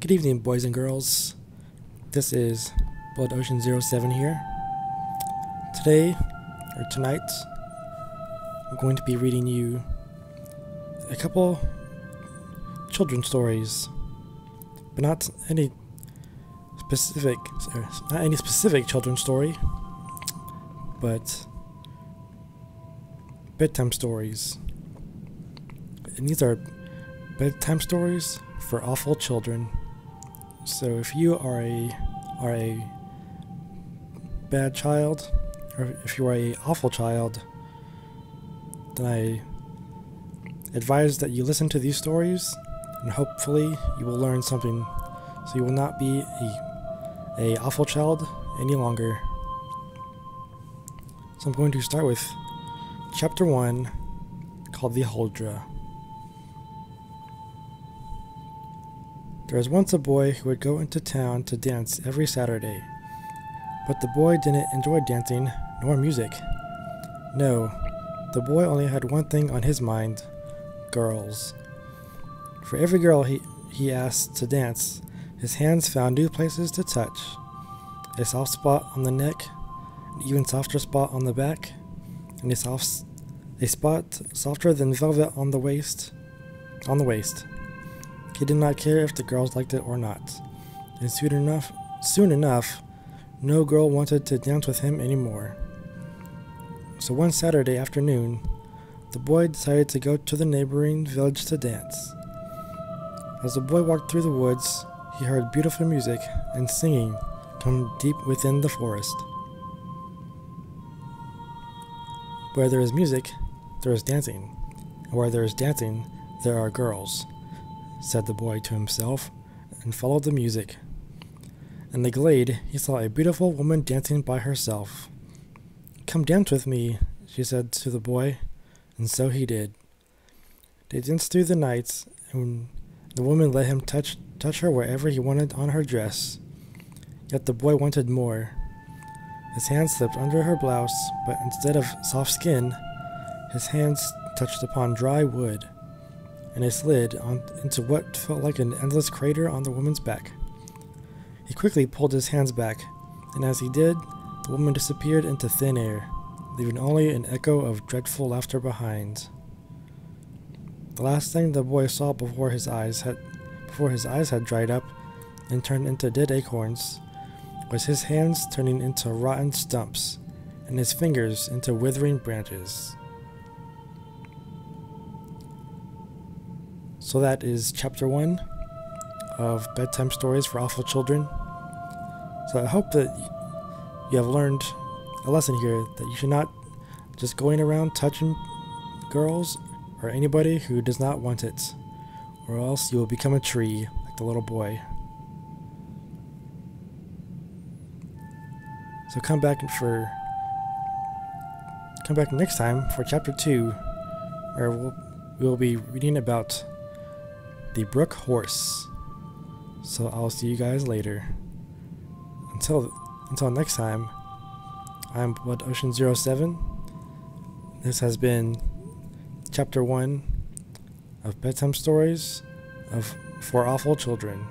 Good evening, boys and girls. This is Blood Ocean 07 here. Tonight, I'm going to be reading you a couple children's stories, but not any specific children's story, but bedtime stories. And these are bedtime stories for awful children. So if you are a bad child, or if you are a awful child, then I advise that you listen to these stories, and hopefully you will learn something, so you will not be a awful child any longer. So I'm going to start with Chapter 1, called the Huldra. There was once a boy who would go into town to dance every Saturday. But the boy didn't enjoy dancing, nor music. No, the boy only had one thing on his mind: girls. For every girl he asked to dance, his hands found new places to touch. A soft spot on the neck, an even softer spot on the back, and a spot softer than velvet on the waist. He did not care if the girls liked it or not, and soon enough, no girl wanted to dance with him anymore. So one Saturday afternoon, the boy decided to go to the neighboring village to dance. As the boy walked through the woods, he heard beautiful music and singing from deep within the forest. Where there is music, there is dancing, and where there is dancing, there are girls, said the boy to himself, and followed the music. In the glade, he saw a beautiful woman dancing by herself. "Come dance with me," she said to the boy, and so he did. They danced through the night, and the woman let him touch her wherever he wanted on her dress. Yet the boy wanted more. His hands slipped under her blouse, but instead of soft skin, his hands touched upon dry wood, and they slid into what felt like an endless crater on the woman's back. He quickly pulled his hands back, and as he did, the woman disappeared into thin air, leaving only an echo of dreadful laughter behind. The last thing the boy saw before his eyes had dried up and turned into dead acorns was his hands turning into rotten stumps, and his fingers into withering branches. So that is Chapter 1 of Bedtime Stories for Awful Children. So I hope that you have learned a lesson here, that you should not just going around touching girls or anybody who does not want it, or else you will become a tree like the little boy. So come back next time for Chapter 2, where we will be reading about the Brook Horse. So I'll see you guys later. Until next time, I'm Blood Ocean 07. This has been Chapter 1 of Bedtime Stories for Awful Children.